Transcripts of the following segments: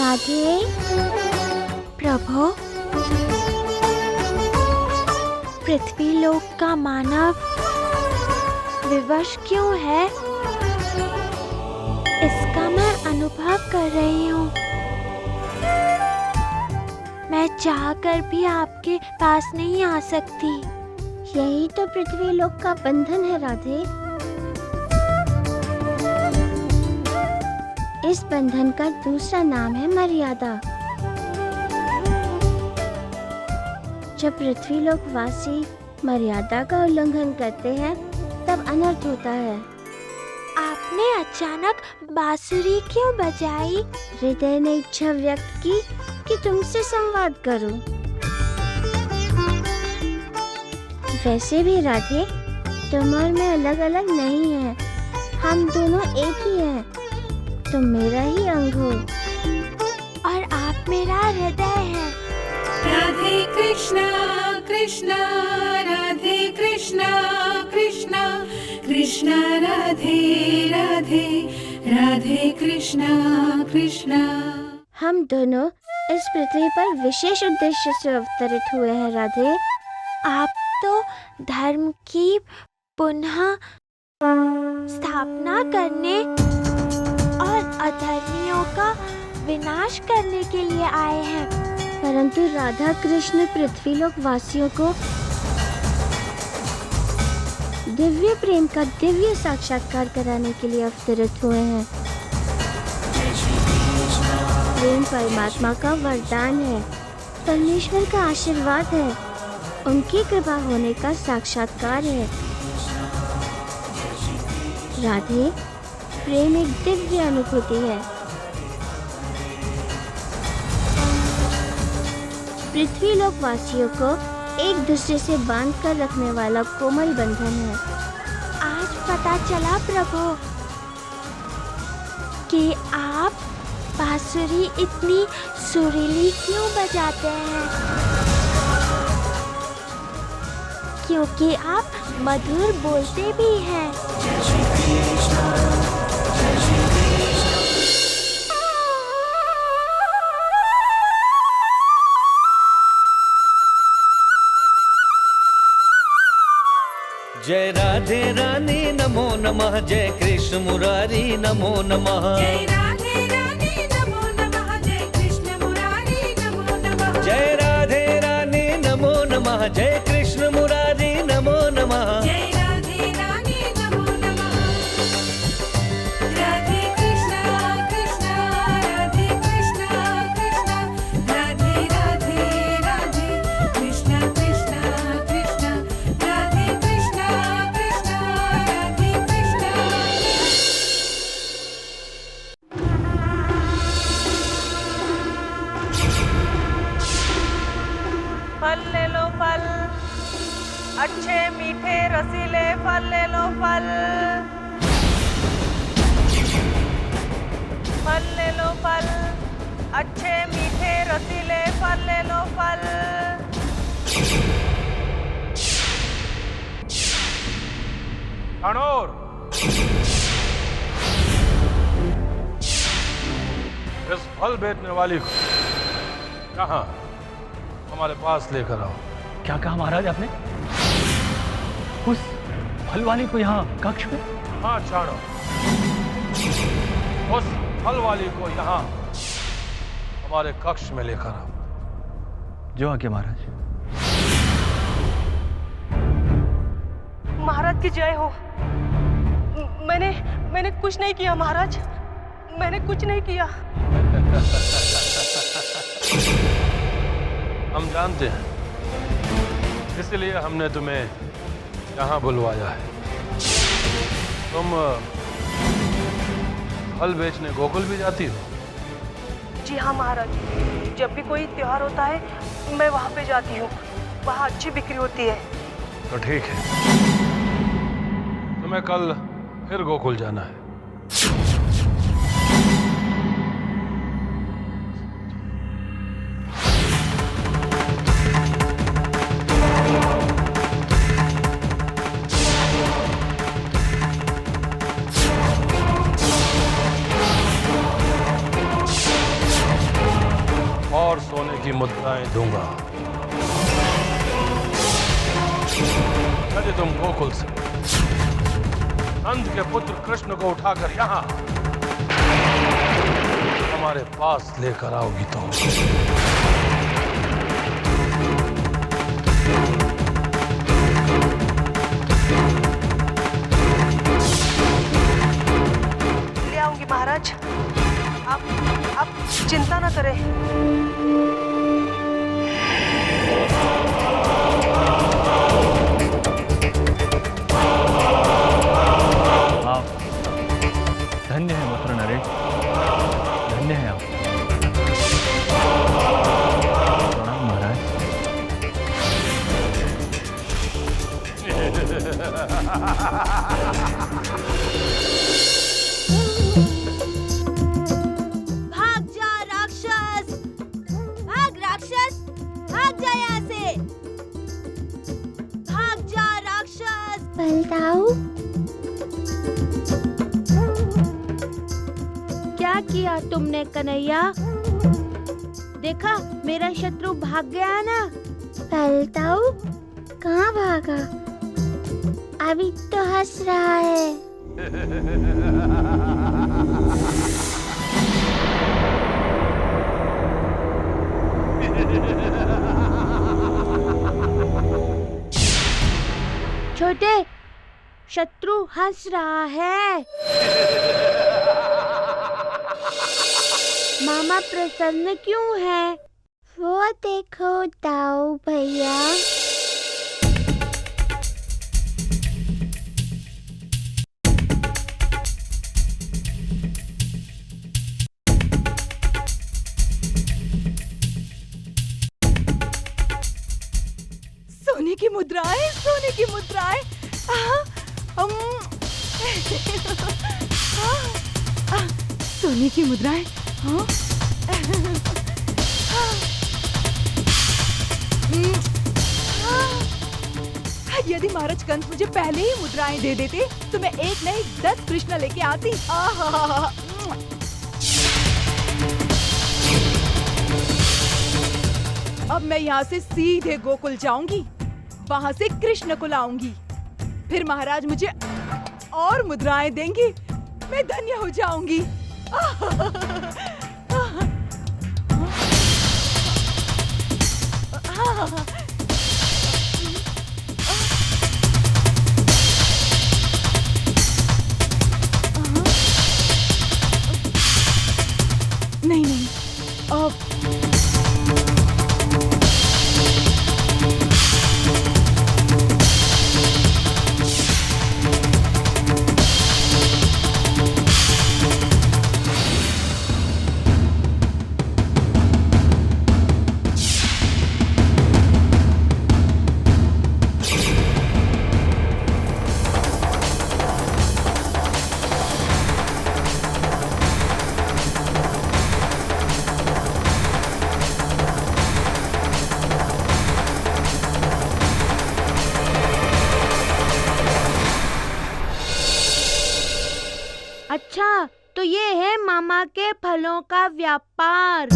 राधे। प्रभु, पृथ्वी लोक का मानव विवश क्यों है? इसका मैं अनुभव कर रही हूँ। मैं चाहकर भी आपके पास नहीं आ सकती। यही तो पृथ्वी लोक का बंधन है राधे। इस बंधन का दूसरा नाम है मर्यादा। जब पृथ्वी लोक वासी मर्यादा का उल्लंघन करते हैं तब अनर्थ होता है। आपने अचानक बांसुरी क्यों बजाई? हृदय ने इच्छा व्यक्त की कि तुमसे संवाद करूं। वैसे भी राधे, तुम और मैं अलग अलग नहीं हैं। हम दोनों एक ही हैं। तुम मेरा ही अंग हो और आप मेरा हृदय हैं। राधे कृष्णा कृष्णा राधे कृष्णा कृष्णा कृष्णा राधे राधे राधे कृष्णा कृष्णा। हम दोनों इस पृथ्वी पर विशेष उद्देश्य से अवतरित हुए हैं राधे। आप तो धर्म की पुनः स्थापना करने और अधर्मियों का विनाश करने के लिए आए हैं। परंतु राधा कृष्ण पृथ्वी लोक वासियों को दिव्य प्रेम का दिव्य साक्षात्कार कराने के लिए अवतरित हुए हैं। प्रेम परमात्मा का वरदान है, परमेश्वर का आशीर्वाद है, उनकी कृपा होने का साक्षात्कार है। राधे, प्रेम एक दिव्य अनुभूति है। पृथ्वी लोक वासियों को एक दूसरे से बांध कर रखने वाला कोमल बंधन है। आज पता चला प्रभु कि आप बांसुरी इतनी सुरीली क्यों बजाते हैं। क्योंकि आप मधुर बोलते भी हैं। जय राधे रानी नमो नमः, जय कृष्ण मुरारी नमो नमः। जय राधे रानी नमो नमः, जय कृष्ण मुरारी नमो नमः। जय राधे रानी नमो नमः, जय कृष्ण मुरारी नमो नमः। जय राधे रानी नमो नमः। राधे कृष्णा कृष्णा राधे कृष्णा कृष्णा राधे राधे राधे कृष्णा कृष्णा कृष्णा राधे कृष्णा कृष्णा राधे कृष्णा। फल ले लो फल, अच्छे मीठे रसीले फल ले लो फल। फल ले लो फल, अच्छे मीठे रसीले फल ले लो फल। अनोर, इस फल बेचने वाली को कहाँ हमारे पास लेकर आओ। क्या कहा महाराज आपने? उस फल वाली को यहाँ कक्ष में? हाँ चाणो, उस फल वाली को यहाँ हमारे कक्ष में लेकर आओ। जो आज्ञा महाराज। महाराज की जय हो। मैंने कुछ नहीं किया महाराज, मैंने कुछ नहीं किया। हम जानते हैं, इसलिए हमने तुम्हें यहाँ बुलवाया है। तुम फल बेचने गोकुल भी जाती हो? जी हाँ महाराज, जब भी कोई त्योहार होता है मैं वहाँ पे जाती हूँ, वहाँ अच्छी बिक्री होती है। तो ठीक है, तुम्हें कल फिर गोकुल जाना है। और सोने की मुद्राएं दूंगा यदि तुम गोकुल से नंद के पुत्र कृष्ण को उठाकर यहाँ हमारे पास लेकर आओगी तो। ले आऊंगी महाराज, आप चिंता न करें। आप धन्य है पुत्र नरेश, धन्य है आप। प्रणाम महाराज। भाग जा राक्षस, भाग राक्षस, भाग जा यहाँ से, भाग जा राक्षस। बलदाऊ, क्या किया तुमने कन्हैया? देखा मेरा शत्रु भाग गया ना। बलदाऊ कहाँ भागा? अभी तो हंस रहा है। छोटे, शत्रु हंस रहा है। मामा प्रसन्न क्यों है? वो देखो दाऊ भैया। सोने की मुद्राएं, सोने की मुद्राएं। सोने की मुद्राएं। हाँ? यदि महाराज कंस मुझे पहले ही मुद्राएं दे देते तो मैं एक नहीं 10 कृष्ण लेके आती। अब मैं यहाँ से सीधे गोकुल जाऊंगी, वहाँ से कृष्ण को लाऊंगी, फिर महाराज मुझे और मुद्राएं देंगे, मैं धन्य हो जाऊंगी। नहीं नहीं, अब अच्छा, तो ये है मामा के फलों का व्यापार।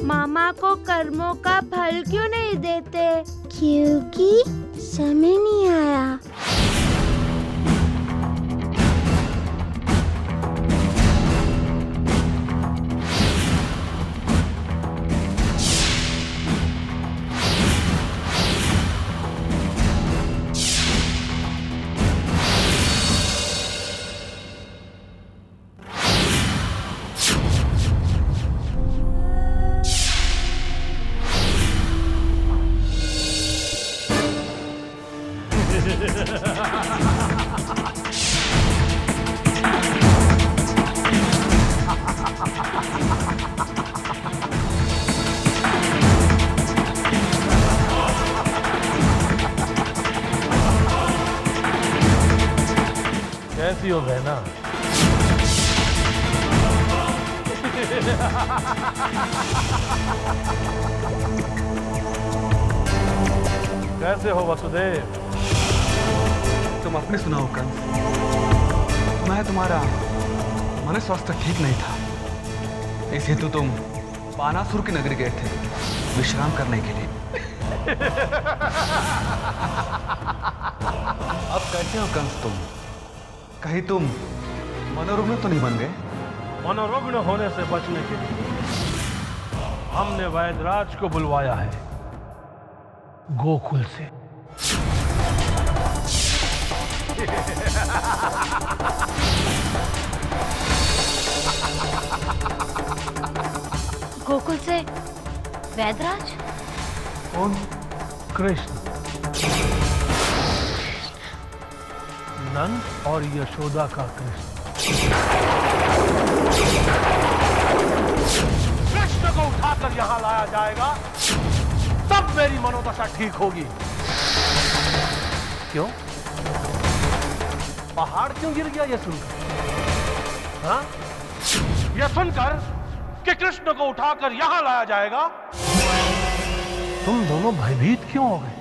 मामा को कर्मों का फल क्यों नहीं देते? क्योंकि समय नहीं आया। कैसी हो बहना? कैसे हो वसुदेव? तुम अपने सुनाओ कंस। मैं तुम्हारा मन स्वास्थ्य ठीक नहीं था, इस हेतु तुम बानासुर की नगरी गए थे विश्राम करने के लिए। अब कैसे हो कंस तुम? कहीं तुम मनोरुग्ण तो नहीं बन गए? मनोरुग्ण होने से बचने के लिए हमने वैदराज को बुलवाया है गोकुल से। गोकुल से वैदराज? कौन? कृष्ण। नंद और यशोदा का कृष्ण। कृष्ण को उठाकर यहां लाया जाएगा, तब मेरी मनोदशा ठीक होगी। क्यों? पहाड़ क्यों गिर गया ये सुनकर? हाँ? ये सुनकर कि कृष्ण को उठाकर यहां लाया जाएगा, तुम दोनों भयभीत क्यों हो गए?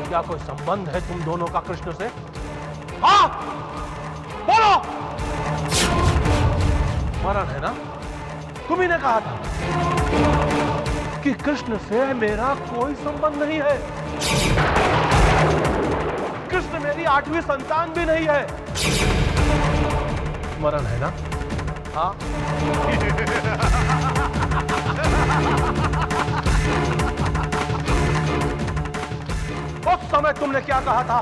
क्या कोई संबंध है तुम दोनों का कृष्ण से? हाँ, बोलो। मरण है ना? तुम्ही ने कहा था कि कृष्ण से मेरा कोई संबंध नहीं है। कृष्ण मेरी 8वीं संतान भी नहीं है। मरण है ना? हाँ। उस समय तुमने क्या कहा था?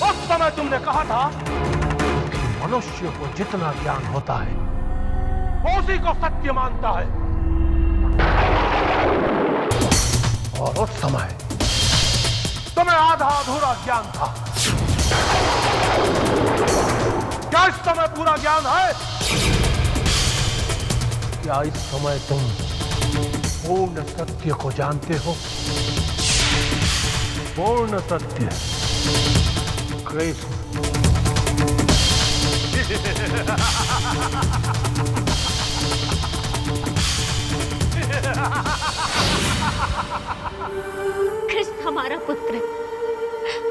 उस समय तुमने कहा था कि मनुष्य को जितना ज्ञान होता है वो उसी को सत्य मानता है। और उस समय तुम्हें आधा अधूरा ज्ञान था। क्या इस समय पूरा ज्ञान है? क्या इस समय तुम पूर्ण सत्य को जानते हो? पूर्ण सत्य कृष्ण। कृष्ण हमारा पुत्र है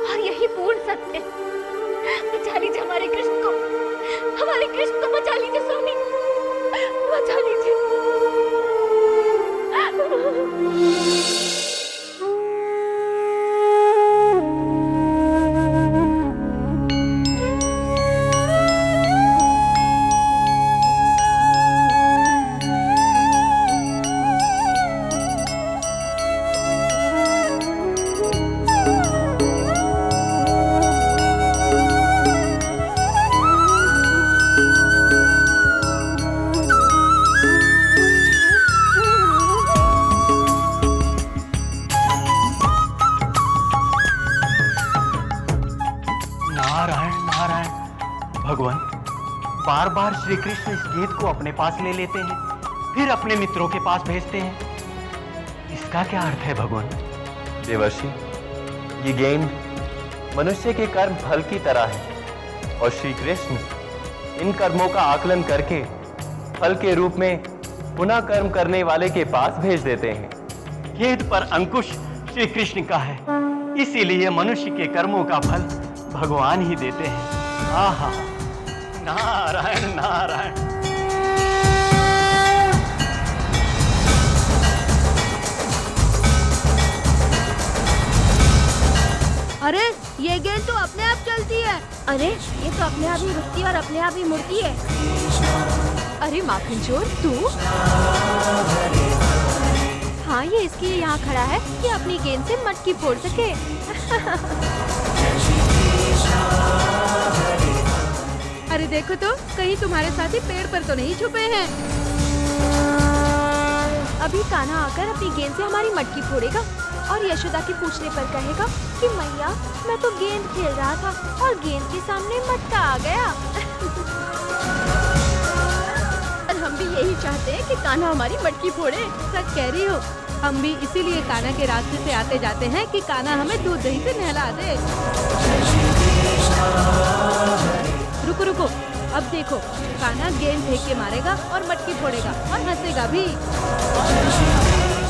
और यही पूर्ण सत्य है। बचा लीजिए हमारे कृष्ण को, हमारे कृष्ण को बचा लीजिए स्वामी, बचा लीजिए। बार बार श्री कृष्ण इस गेंद को अपने पास ले लेते हैं, फिर अपने मित्रों के पास भेजते हैं। इसका क्या अर्थ है भगवान? देवर्षि, ये गेंद मनुष्य के कर्म फल की तरह है और श्री कृष्ण इन कर्मों का आकलन करके फल के रूप में पुनः कर्म करने वाले के पास भेज देते हैं। गेंद पर अंकुश श्री कृष्ण का है, इसीलिए मनुष्य के कर्मों का फल भगवान ही देते हैं। आहा, नारायण नारायण। अरे ये गेंद तो अपने आप चलती है। अरे ये तो अपने आप ही रुकती और अपने आप ही मुड़ती है। अरे माखन चोर तू? हाँ, ये इसलिए यहाँ खड़ा है कि अपनी गेंद से मटकी फोड़ सके। अरे देखो तो, कहीं तुम्हारे साथी पेड़ पर तो नहीं छुपे हैं। अभी कान्हा आकर अपनी गेंद से हमारी मटकी फोड़ेगा और यशोदा के पूछने पर कहेगा कि मैया मैं तो गेंद खेल रहा था और गेंद के सामने मटका आ गया। और हम भी यही चाहते हैं कि कान्हा हमारी मटकी फोड़े। सच कह रही हो, हम भी इसीलिए कान्हा के रास्ते से आते जाते हैं कि कान्हा हमें दूध दही से नहला दे। रुको रुको, अब देखो, कान्हा गेंद फेंक के मारेगा और मटकी फोड़ेगा और हंसेगा भी।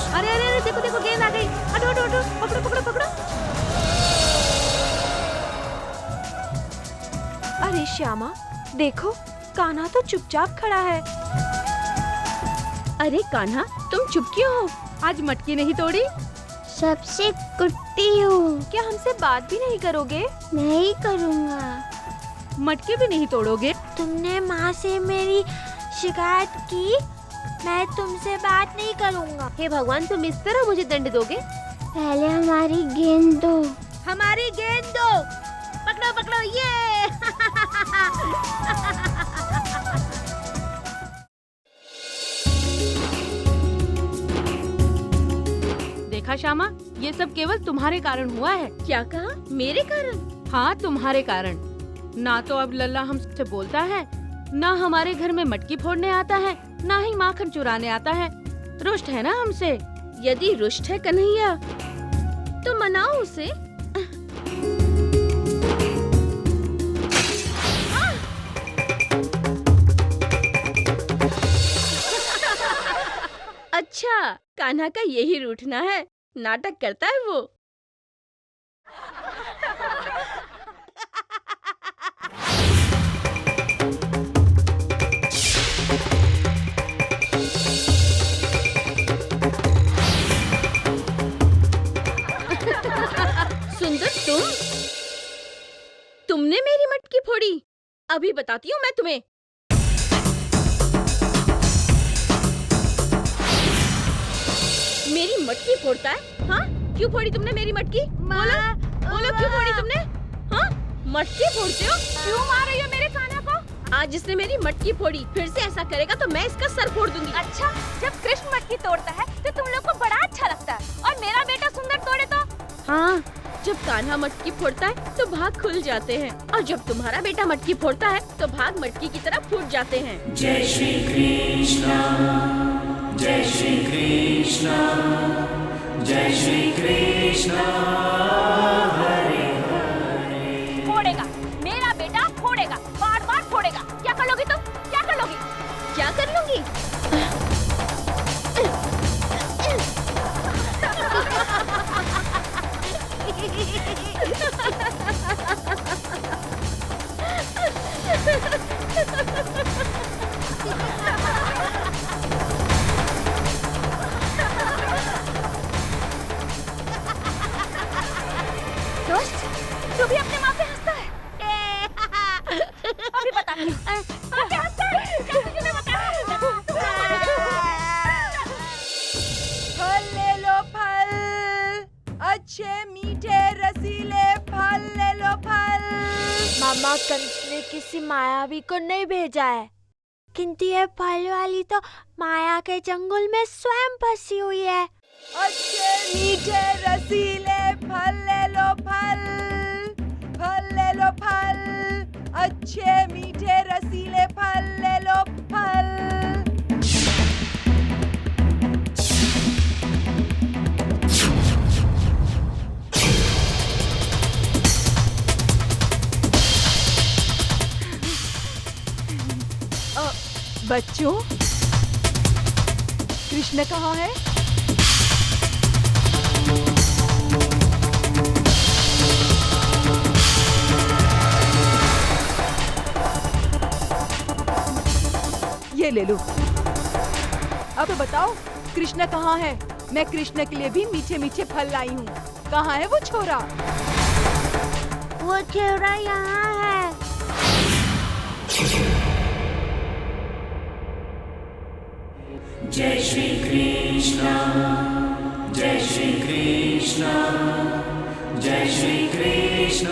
अरे अरे अरे देखो देखो, गेंद आ गई। हटो हटो हटो, पकड़ो पकड़ो पकड़ो। अरे श्यामा, देखो कान्हा तो चुपचाप खड़ा है। अरे कान्हा, तुम चुप क्यों हो? आज मटकी नहीं तोड़ी? सबसे कुट्टी हूँ। क्या हमसे बात भी नहीं करोगे? नहीं करूँगा। मटकी भी नहीं तोड़ोगे? तुमने माँ से मेरी शिकायत की, मैं तुमसे बात नहीं करूँगा। हे भगवान, तुम इस तरह मुझे दंड दोगे? पहले हमारी गेंद दो। हमारी गेंद दो। पकड़ो पकड़ो, ये देखा श्यामा, ये सब केवल तुम्हारे कारण हुआ है। क्या कहा? मेरे कारण? हाँ, तुम्हारे कारण। ना तो अब लल्ला हमसे बोलता है, ना हमारे घर में मटकी फोड़ने आता है, ना ही माखन चुराने आता है। रुष्ट है ना हमसे। यदि रुष्ट है कन्हैया तो मनाओ उसे। अच्छा, कान्हा का यही रूठना है, नाटक करता है वो। सुंदर, तुमने मेरी मटकी फोड़ी? अभी बताती हूँ मैं तुम्हें। मेरी मटकी फोड़ता है? हाँ, क्यों फोड़ी तुमने मेरी मटकी? बोलो, बोलो क्यों फोड़ी तुमने? हाँ, मटकी फोड़ते हो? क्यों मार रही हो मेरे कान्हा को? आज जिसने मेरी मटकी फोड़ी फिर से ऐसा करेगा तो मैं इसका सर फोड़ दूंगी। अच्छा, जब कृष्ण मटकी तोड़ता है तो तुम लोग को बड़ा अच्छा लगता है, और मेरा बेटा सुंदर तोड़े तो? हाँ, जब कान्हा मटकी फोड़ता है तो भाग खुल जाते हैं, और जब तुम्हारा बेटा मटकी फोड़ता है तो भाग मटकी की तरह फूट जाते हैं। जय श्री कृष्ण, जय श्री कृष्ण, जय श्री कृष्ण, हरे हरे। फोड़ेगा, मेरा बेटा फोड़ेगा, बार बार फोड़ेगा। क्या कर लोगी तुम? क्या कर लोगी? क्या कर लूंगी? दोस्त, तू भी अपने माँ पे हंसता है? अभी बता, माँ पे हंसता है? क्या तुझे मैं बताऊँ? फल ले लो फल, अच्छे मीठे रसीले फल ले लो फल। मामा, कंस ने किसी मायावी को नहीं भेजा है, किंतु ये फल वाली तो माया के जंगल में स्वयं फंसी हुई है। अच्छे मीठे रसीले फल ले लो फल, फल ले लो फल, अच्छे मीठे रसीले फल ले लो फल। बच्चों, कृष्ण कहाँ है? ये ले लो। अब बताओ, कृष्ण कहाँ है? मैं कृष्ण के लिए भी मीठे मीठे फल लाई हूँ। कहाँ है वो छोरा? वो छोरा यहाँ है। जय श्री कृष्ण, जय श्री कृष्ण, जय श्री कृष्ण,